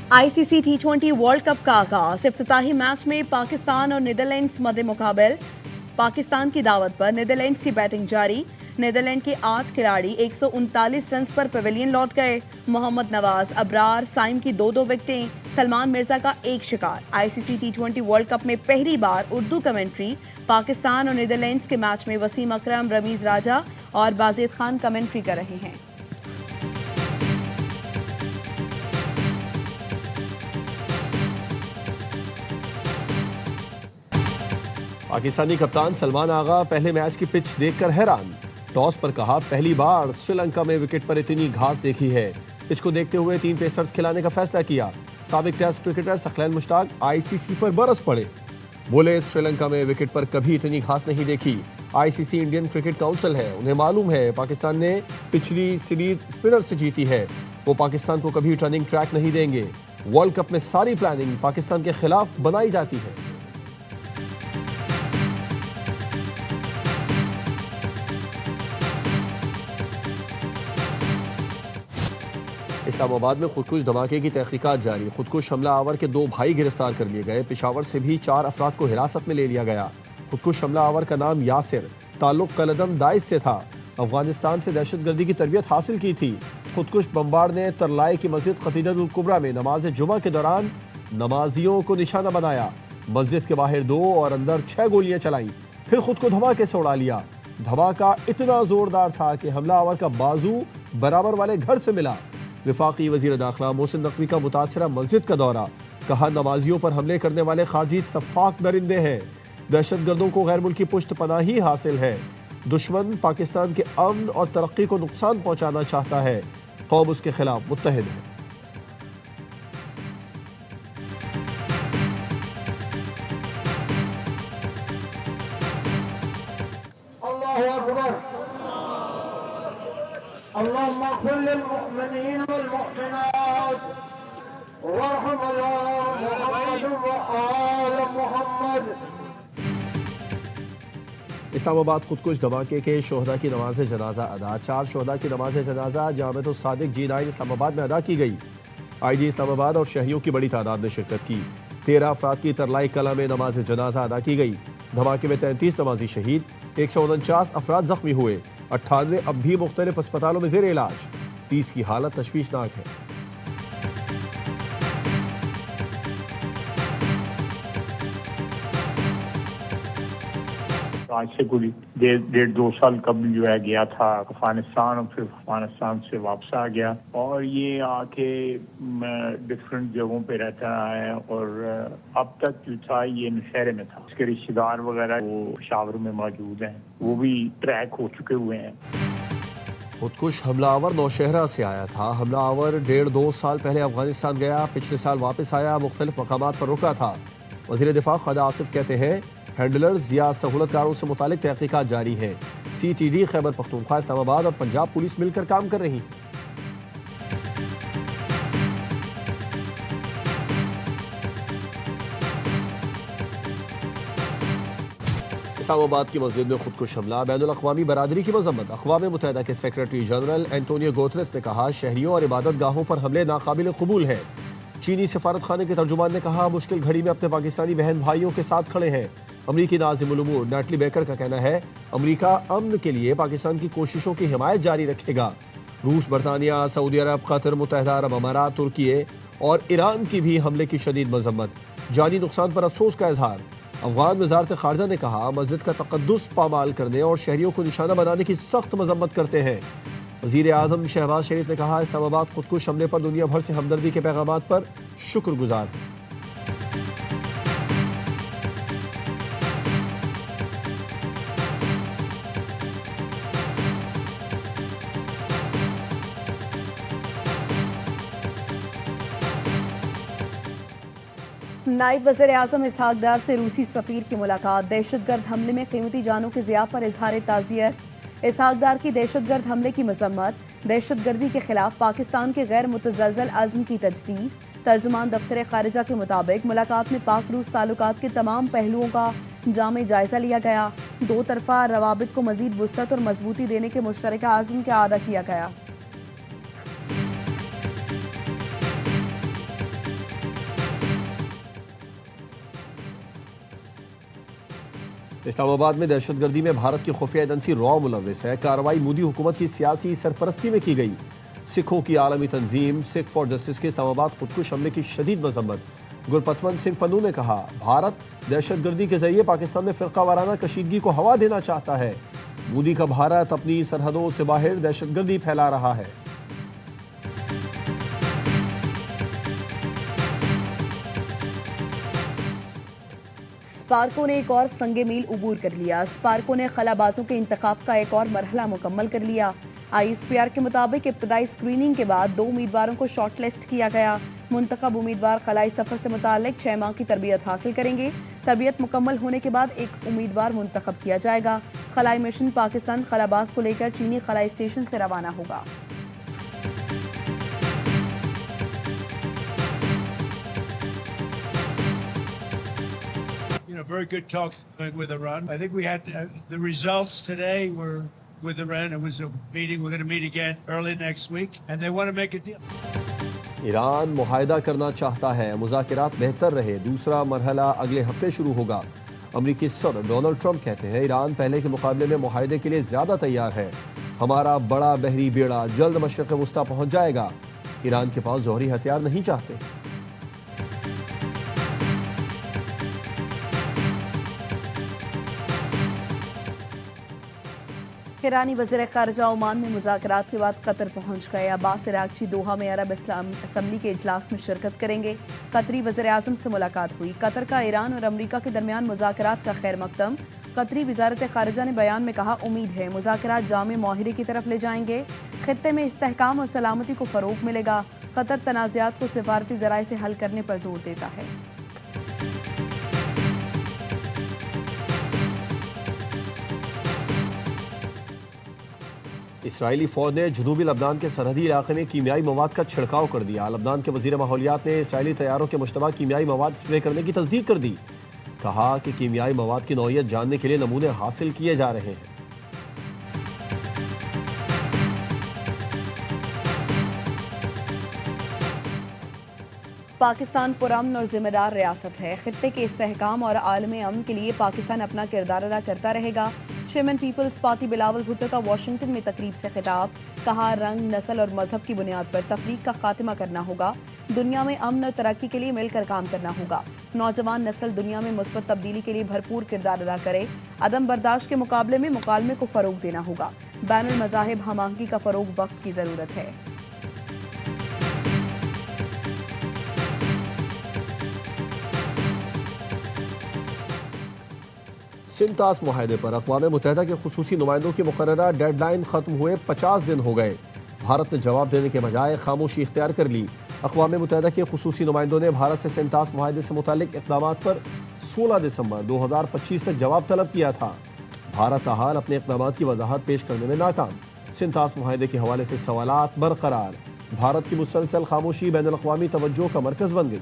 ICC टी20 world cup का आगाज। इफ्तिताही match में पाकिस्तान और नीदरलैंड्स मध्य मुकाबल। पाकिस्तान की दावत पर नीदरलैंड्स की बैटिंग जारी। नीदरलैंड के 8 खिलाड़ी 139 रन पर पवेलियन लौट गए। मोहम्मद नवाज, अबरार, साइम की 2-2 विकेटें, सलमान मिर्जा का 1 शिकार। आईसीसी टी20 वर्ल्ड कप में पहली बार उर्दू कमेंट्री। पाकिस्तान और नीदरलैंड्स के मैच में वसीम अकरम, रमीज राजा और बाजिद खान कमेंट्री कर रहे हैं। पाकिस्तानी कप्तान सलमान आगा पहले मैच की पिच देखकर हैरान। टॉस पर कहा, पहली बार श्रीलंका में विकेट पर इतनी घास देखी है। पिच को देखते हुए 3 पेसर्स खिलाने का फैसला किया। साबिक test cricketer Saqlain Mushtaq ICC पर बरस पड़े। बोले, श्रीलंका में विकेट पर कभी इतनी घास नहीं देखी। आईसीसी इंडियन क्रिकेट काउंसिल है, उन्हें मालूम है पाकिस्तान ने पिछली सीरीज स्पिनर से जीती है। वो पाकिस्तान को कभी टर्निंग ट्रैक नहीं देंगे। वर्ल्ड कप में सारी प्लानिंग पाकिस्तान के खिलाफ बनाई जाती है। इस्लामाबाद में खुदकुश धमाके की तहकीकात जारी। खुदकुश हमला आवर के 2 भाई गिरफ्तार कर लिए गए। पेशावर से भी 4 अफराद को हिरासत में ले लिया गया। खुदकुश हमला आवर का नाम यासिर, ताल्लुक कलदम दाइश से था। अफगानिस्तान से दहशतगर्दी की तरबियत हासिल की थी। खुदकुश बम्बार ने तरलाई की मस्जिद खतीजतुल कुबरा में नमाज जुमा के दौरान नमाजियों को निशाना बनाया। मस्जिद के बाहर 2 और अंदर 6 गोलियां चलाई, फिर खुद को धमाके से उड़ा लिया। धमाका इतना जोरदार था कि हमला आवर का बाजू बराबर वाले घर से मिला। विफाकी वजीर दाखिला मोहसिन नकवी का मुतासरा मस्जिद का दौरा। कहा, नमाजियों पर हमले करने वाले खारजी सफाक दरिंदे हैं। दहशतगर्दों को गैर मुल्की पुष्ट पनाही हासिल है। दुश्मन पाकिस्तान के अमन और तरक्की को नुकसान पहुंचाना चाहता है। कौम उसके खिलाफ मुत्तहिद है। अल्लाहु अकबर। अल्लाहुम्मा कुल्लिल मुमिनीन वल मुमिनात वरहम मुहम्मद व आल मुहम्मद। इस्लामाबाद खुदकुश धमाके के शोहदा की नमाज जनाजा अदा। 4 शोहदा की नमाज जनाजा जामिअत सादिक G9 इस्लामाबाद में अदा की गई। आईजी इस्लामाबाद और शहरियों की बड़ी तादाद ने शिरकत की। 13 अफराद की तरलाई कला में नमाज जनाजा अदा की गई। धमाके में 33 नमाजी शहीद, 149 अफराद जख्मी हुए। 98 अब भी मुख्तलिफ अस्पतालों में जेर इलाज। 30 की हालत तशवीशनाक है। आज से कुछ 1.5-2 साल कबल जो है गया था अफगानिस्तान और फिर अफगानिस्तान से वापस आ गया और ये आके डिफरेंट जगहों पे रहता है और अब तक जो था ये नौशहरे में था। उसके रिश्तेदार वगैरह वो पेशावर में मौजूद हैं, वो भी ट्रैक हो चुके हुए हैं। खुदकुश हमलावर नौशहरा से आया था। हमलावर 1.5-2 साल पहले अफगानिस्तान गया, पिछले साल वापस आया, मुख्तलिफ मकामात पर रुका था। वज़ीर दिफा ख्वाजा आसिफ कहते हैं, हैंडलर्स या सहूलतकारों से मुतालिक तहकीकात जारी हैं। CTD, खैबर पख्तूनख्वा, इस्लामाबाद और पंजाब पुलिस मिलकर काम कर रही है। इस्लामाबाद की मस्जिद में खुदकुश हमला, बैनुल अक़वामी बरादरी की मज़म्मत। अक़वाम मुत्तहिदा के सेक्रेटरी जनरल एंटोनियो गुतेरेस ने कहा, शहरियों और इबादत गाहों पर हमले नाकाबिल कबूल है। चीनी सफारत खाने के तर्जुमान ने कहा, मुश्किल घड़ी में अपने पाकिस्तानी बहन भाइयों के साथ खड़े हैं। अमरीकी नाज़िमुल उमूर नैटली बेकर का कहना है, अमरीका अमन के लिए पाकिस्तान की कोशिशों की हिमायत जारी रखेगा। रूस, बरतानिया, सऊदी अरब, कतर, मुत्तहिदा अरब अमारात, तुर्की और ईरान की भी हमले की शदीद मजम्मत। जानी नुकसान पर अफसोस का इजहार। अफगान वज़ारत ख़ारजा ने कहा, मस्जिद का तक़द्दुस पामाल करने और शहरियों को निशाना बनाने की सख्त मजम्मत करते हैं। वज़ीर आज़म शहबाज शरीफ ने कहा, इस्लामाबाद खुदकुश हमले पर दुनिया भर से हमदर्दी के पैगामात पर शुक्रगुजार है। नायब वज़ीर आज़म इसहाक डार से रूसी सफ़ीर की मुलाकात। दहशतगर्द हमले में कीमती जानों के ज़िया पर इजहार ताज़ियत। इसहाक डार की दहशतगर्द हमले की मजम्मत। दहशतगर्दी के खिलाफ पाकिस्तान के गैर मुतज़लज़ल अज़्म की तजदीद। तर्जुमान दफ्तर ख़ारिजा के मुताबिक मुलाकात में पाक रूस ताल्लुकात के तमाम पहलुओं का जामे जायज़ा लिया गया। 2 तरफ़ा रवाबित को मज़ीद वुसअत और मजबूती देने के मुश्तरका आज़म का अदा किया गया। इस्लामाबाद में दहशतगर्दी में भारत की खुफिया एजेंसी रॉ मुलविस है। कार्रवाई मोदी हुकूमत की सियासी सरपरस्ती में की गई। सिखों की आलमी तंजीम सिख फॉर जस्टिस के इस्लामाबाद खुदकुश हमले की शदीद मजम्मत। गुरपतवंत सिंह पन्नू ने कहा, भारत दहशतगर्दी के जरिए पाकिस्तान में फिरका वाराना कशीदगी को हवा देना चाहता है। मोदी का भारत अपनी सरहदों से बाहर दहशतगर्दी फैला रहा है। स्पार्को ने एक और संगे मील उबूर कर लिया। स्पार्को ने खलाबाजों के इंतखाब का एक और मरहला मुकम्मल कर लिया। ISPR के मुताबिक इब्तदाई स्क्रीनिंग के बाद 2 उम्मीदवारों को शॉर्टलिस्ट किया गया। मुंतखब उम्मीदवार खलाई सफर से मुतालिक 6 माह की तरबियत हासिल करेंगे। तरबियत मुकम्मल होने के बाद एक उम्मीदवार मुंतखब किया जाएगा। खलाई मिशन पाकिस्तान खलाबाज को लेकर चीनी खलाई स्टेशन से रवाना होगा। Very good talk with Iran. I think we had the results today were with Iran. It was a meeting. We're going to meet again early next week, and they want to make a deal. Iran मुआहदा करना चाहता है, मुज़ाकिरात बेहतर रहे। दूसरा मरहला अगले हफ्ते शुरू होगा। अमरीकी सदर डोनाल्ड ट्रंप कहते हैं, ईरान पहले के मुकाबले में मुआहदे के लिए ज्यादा तैयार है। हमारा बड़ा बहरी बेड़ा जल्द मशरिक़ वुस्ता पहुंच जाएगा। ईरान के पास जौहरी हथियार नहीं चाहते। ईरानी वज़ीर ख़ारिजा ओमान में मुज़ाकरात के बाद कतर पहुंच गए। अब्बास इराक़ची दोहा में अरब इस्लाम असम्बली के इजलास में शिरकत करेंगे। कतरी वज़ीर आज़म से मुलाकात हुई। कतर का ईरान और अमरीका के दरमियान मुज़ाकरात का खैर मकदम। कतरी वज़ारत ख़ारिजा ने बयान में कहा, उम्मीद है मुज़ाकरात जामे मुआहिदे की तरफ ले जाएंगे। खित्ते में इस्तेहकाम और सलामती को फ़रोग़ मिलेगा। कतर तनाज़ात को सिफारती ज़राए से हल करने पर जोर देता है। इसराइली फौज ने जनूबी लबनान के सरहदी इलाके में कीमियाई मवाद का छिड़काव कर दिया। लबनान के वजीर माहौलियात ने इसराइली तैयारों के मुश्तबा कीमियाई मवाद स्प्रे करने की तस्दीक कर दी। कहा कि कीमियाई मवाद की नौइयत जानने के लिए नमूने हासिल किए जा रहे हैं। पाकिस्तान पुरअमन और जिम्मेदार रियासत है। खित्ते के इस्तेहकाम और आलमी अमन के लिए पाकिस्तान अपना किरदार अदा करता रहेगा। Chairman Peoples Party Bilawal Bhutto का वाशिंगटन में तकरीब से खिताब। कहा, रंग, नस्ल और मजहब की बुनियाद पर तफरीक का खात्मा करना होगा। दुनिया में अमन और तरक्की के लिए मिलकर काम करना होगा। नौजवान नस्ल दुनिया में मुस्बत तब्दीली के लिए भरपूर किरदार अदा करे। अदम बर्दाश्त के मुकाबले में मुकालमे को फरोग देना होगा। बैनुल मज़ाहिब हमाहंगी का फरोग वक्त की जरूरत है। सिंतास मुआहदे पर अक़वाम मुत्तहिदा के खुसूसी नुमाइंदों की मुकर्ररा डेडलाइन खत्म हुए 50 दिन हो गए। भारत ने जवाब देने के बजाय खामोशी इख्तियार कर ली। अक़वाम मुत्तहिदा के खुसूसी नुमाइंदों ने भारत से सिंतास मुआहदे से मुतालिक इक़दामात पर 16 दिसंबर 2025 तक जवाब तलब किया था। भारत ताहाल अपने इक़दामात की वजाहत पेश करने में नाकाम। सिंतास मुआहदे के हवाले से सवालात बरकरार। भारत की मुसलसल खामोशी बैनुल अक़वामी तवज्जो का मरकज़ बन गई।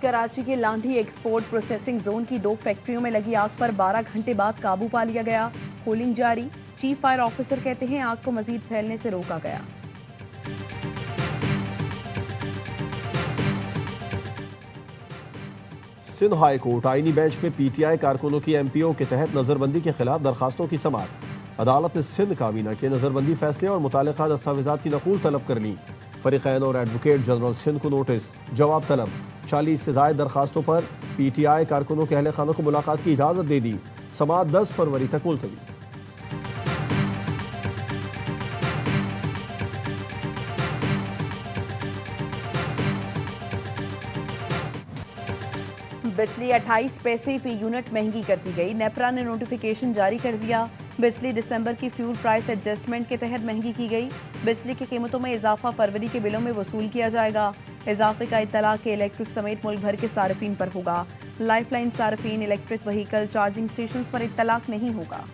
कराची के लांढी एक्सपोर्ट प्रोसेसिंग जोन की 2 फैक्ट्रियों में लगी आग पर 12 घंटे बाद काबू पा लिया गया। कूलिंग जारी। चीफ फायर ऑफिसर कहते हैं, आग को मजीद फैलने से रोका गया। सिंध हाई कोर्ट आईनी बेंच में PTI कारकुनों की MPO के तहत नजरबंदी के खिलाफ दरखास्तों की समाअत। अदालत ने सिंध काबीना के नजरबंदी फैसले और मुतालिका दस्तावेजात की नकूल तलब कर ली। फरीकैन और एडवोकेट जनरल सिंध को नोटिस, जवाब तलब। 40 से ज़ायद दरखास्तों पर PTI कारकुनों के अहले खानों को मुलाकात की इजाज़त दे दी। समाअत 10 फरवरी तक मुलतवी। बिजली 28 पैसे फी यूनिट महंगी कर दी गई। नेपरा ने नोटिफिकेशन जारी कर दिया। बिजली दिसंबर की फ्यूल प्राइस एडजस्टमेंट के तहत महंगी की गई। बिजली की कीमतों में इजाफा फरवरी के बिलों में वसूल किया जाएगा। इजाफे का इत्तला के इलेक्ट्रिक समेत मुल्क भर के सार्फिन पर होगा। लाइफलाइन सार्फिन, इलेक्ट्रिक व्हीकल, चार्जिंग स्टेशन पर इत्तलाक नहीं होगा।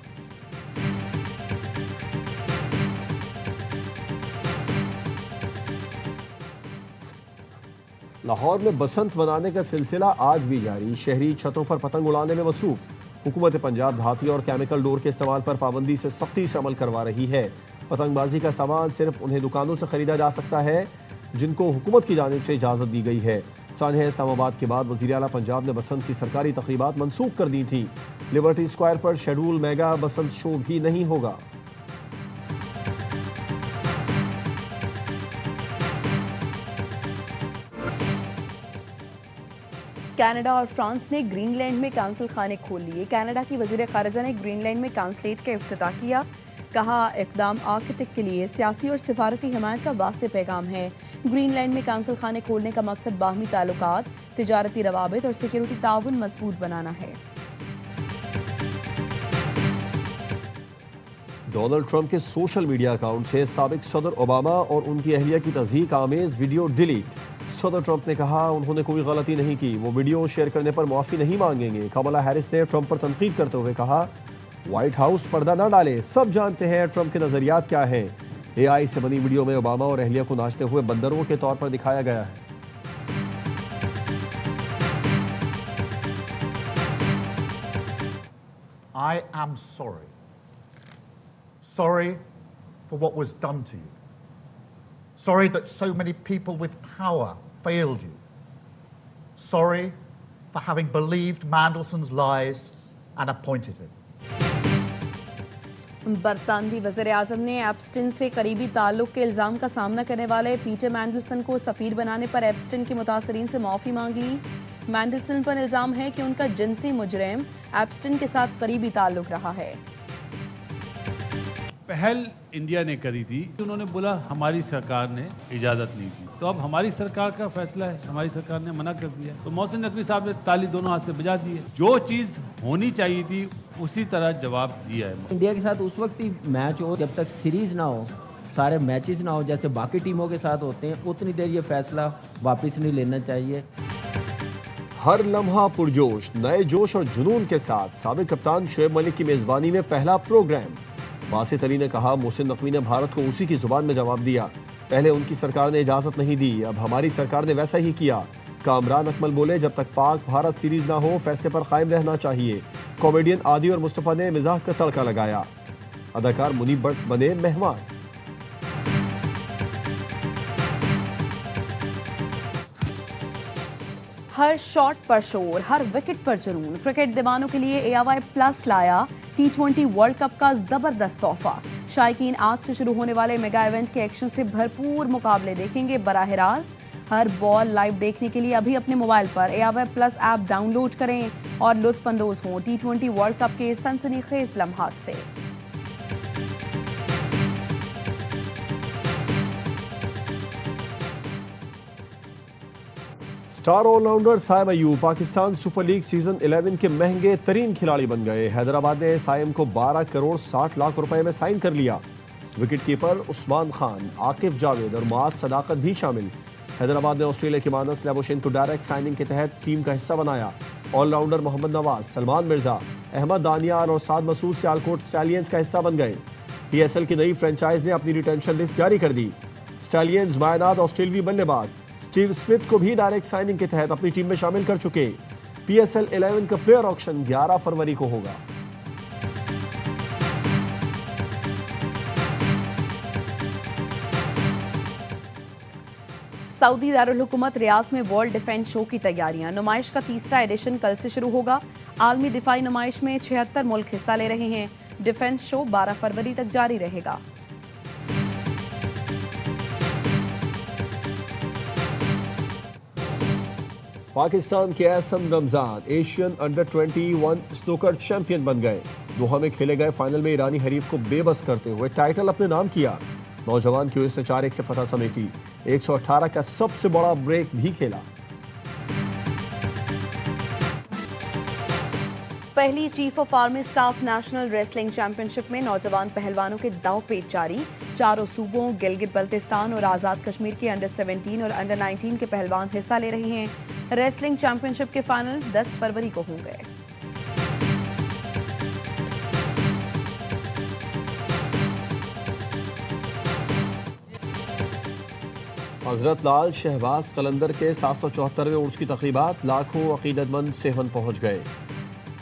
लाहौर में बसंत मनाने का सिलसिला आज भी जारी। शहरी छतों पर पतंग उड़ाने में मसरूफ। हुकूमत पंजाब धाती और केमिकल डोर के इस्तेमाल पर पाबंदी से सख्ती से अमल करवा रही है। पतंगबाजी का सामान सिर्फ उन्हें दुकानों से खरीदा जा सकता है जिनको हुकूमत की जानिब से इजाज़त दी गई है। सानिया इस्लामाबाद के बाद वज़ीर आला पंजाब ने बसंत की सरकारी तकरीबात मनसूख कर दी थी। लिबर्टी स्क्वायर पर शेड्यूल मेगा बसंत शो भी नहीं होगा। कनाडा और फ्रांस ने ग्रीनलैंड में काउंसिल खाने खोल लिए। कनाडा की वज़ीर ख़ारिजा ने ग्रीनलैंड में काउंसलेट का इफ्तिताह किया। कहा, इक़दाम आर्कटिक के लिए सियासी और सिफारती हिमायत का वाज़ेह पैगाम है। ग्रीनलैंड में काउंसिल खाने खोलने का मकसद बाहमी ताल्लुकात, तिजारती रवाबित और सिक्योरिटी ताउन मजबूत बनाना है। डोनाल्ड ट्रंप के सोशल मीडिया अकाउंट से साबिक सदर ओबामा और उनकी अहलिया की तज़हीक आमेज वीडियो डिलीट। सदर ट्रंप ने कहा उन्होंने कोई गलती नहीं की, वो वीडियो शेयर करने पर माफ़ी नहीं मांगेंगे। कमला हैरिस ने ट्रंप पर तनकीद करते हुए कहा, व्हाइट हाउस पर्दा न डाले, सब जानते हैं ट्रंप के नजरियात क्या हैं। AI से बनी वीडियो में ओबामा और अहलिया को नाचते हुए बंदरों के तौर पर दिखाया गया है। I am sorry. Sorry for what was done to you. Sorry that so many people with power failed you. Sorry for having believed Mandelson's lies and appointed him. बरतानवी वज़ीर आज़म ने एप्स्टिन से करीबी ताल्लुक के इल्ज़ाम का सामना करने वाले पीटर मैंडलसन को सफ़ीर बनाने पर एप्स्टिन के मुतासरीन से माफ़ी मांग ली। मैंडलसन पर इल्ज़ाम है कि उनका जिनसी मुजरिम एप्स्टिन के साथ करीबी ताल्लुक रहा है। पहल इंडिया ने करी थी, उन्होंने बोला हमारी सरकार ने इजाज़त नहीं दी, तो अब हमारी सरकार का फैसला है, हमारी सरकार ने मना कर दिया, तो मोहसिन नकवी साहब ने ताली दोनों हाथ से बजा दी है। जो चीज़ होनी चाहिए थी उसी तरह जवाब दिया है। इंडिया के साथ उस वक्त ही मैच हो जब तक सीरीज ना हो, सारे मैचेस ना हो जैसे बाकी टीमों के साथ होते हैं, उतनी देर ये फैसला वापस नहीं लेना चाहिए। हर लम्हा पुरजोश, नए जोश और जुनून के साथ साबिक कप्तान शोएब मलिक की मेज़बानी में पहला प्रोग्राम। बासित अली ने कहा, मोहसिन नकवी ने भारत को उसी की जुबान में जवाब दिया। पहले उनकी सरकार ने इजाज़त नहीं दी, अब हमारी सरकार ने वैसा ही किया। कामरान अकमल बोले, जब तक पाक भारत सीरीज ना हो फैसले पर कायम रहना चाहिए। कॉमेडियन आदि और मुस्तफ़ा ने मिजाह का तड़का लगाया। अदाकार मुनीब भट्ट बने मेहमान। हर शॉट पर शोर, हर विकेट पर जुनून। क्रिकेट दीवानों के लिए AOI प्लस लाया T20 वर्ल्ड कप का जबरदस्त तोहफा। शायकीन आज से शुरू होने वाले मेगा इवेंट के एक्शन से भरपूर मुकाबले देखेंगे बराह रास्त। हर बॉल लाइव देखने के लिए अभी अपने मोबाइल पर AOI प्लस ऐप डाउनलोड करें और लुत्फअंदोज हों T20 वर्ल्ड कप के सनसनीखेज लम्हात से। Star allrounder Saim Ayub Pakistan Super League season 11 के महंगे तरीन खिलाड़ी बन गए। हैदराबाद ने साइम को 12 करोड़ 60 लाख रुपए में साइन कर लिया। विकेट कीपर उस्मान खान, आकिफ जावेद और मुआज सदाकत भी शामिल। हैदराबाद ने ऑस्ट्रेलिया के मानस लेबोशेन को डायरेक्ट साइनिंग के तहत टीम का हिस्सा बनाया। ऑलराउंडर मोहम्मद नवाज, सलमान मिर्जा, अहमद दानियाल और साद मसूद सियालकोट स्टैलियंस का हिस्सा बन गए। PSL की नई फ्रेंचाइज ने अपनी रिटेंशन लिस्ट जारी कर दी। स्टैलियंस मायनाद ऑस्ट्रेलियाई बल्लेबाज स्टीव स्मिथ को भी डायरेक्ट साइनिंग के तहत अपनी टीम में शामिल कर चुके। PSL 11 का प्लेयर ऑक्शन 11 फरवरी को होगा। सऊदी दारुल हुकूमत रियाद में वर्ल्ड डिफेंस शो की तैयारियां। नुमाइश का तीसरा एडिशन कल से शुरू होगा। आलमी दिफाई नुमाइश में 76 मुल्क हिस्सा ले रहे हैं। डिफेंस शो 12 फरवरी तक जारी रहेगा। पाकिस्तान के Ahsan Ramzan Asian under 21 snooker champion बन गए। दोहा में खेले गए फाइनल में ईरानी हरीफ को बेबस करते हुए टाइटल अपने नाम किया। नौजवान QS ने 4-1 से फतह समेटी। 118 का सबसे बड़ा ब्रेक भी खेला। पहली chief of army staff national wrestling championship में नौजवान पहलवानों के दांवपेच जारी। चारों सूबों गिलगित बल्तिस्तान और आज़ाद कश्मीर के अंडर 17 और अंडर 19 के पहलवान हिस्सा ले रहे हैं। रेसलिंग चैंपियनशिप के फाइनल 10 फरवरी को होंगे। हजरत लाल शहबाज कलंदर के 774वें उर्स की तकरीबात, लाखों अकीदतमंद सेहवन पहुंच गए।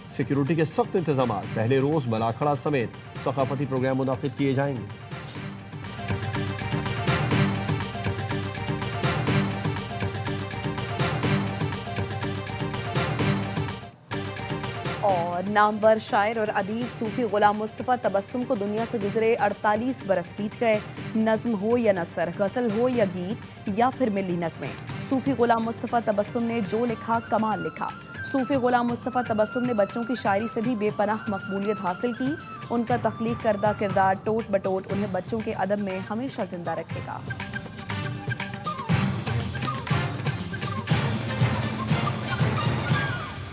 सिक्योरिटी के सख्त इंतजाम। पहले रोज मलाखड़ा समेत सकाफती प्रोग्राम मुनाकिद किए जाएंगे। और नामवर शायर और अदीब सूफी गुलाम मुस्तफ़ा तबस्सुम को दुनिया से गुजरे 48 बरस बीत गए। नज़्म हो या नसर, गज़ल हो या गीत या फिर मिली नगमे, सूफी गुलाम मुस्तफ़ा तबस्सुम ने जो लिखा कमाल लिखा। सूफी गुलाम मुस्तफ़ा तबस्सुम ने बच्चों की शायरी से भी बेपनाह मकबूलियत हासिल की। उनका तख्लीक करदा किरदार टोट बटोट उन्हें बच्चों के अदब में हमेशा जिंदा रखेगा।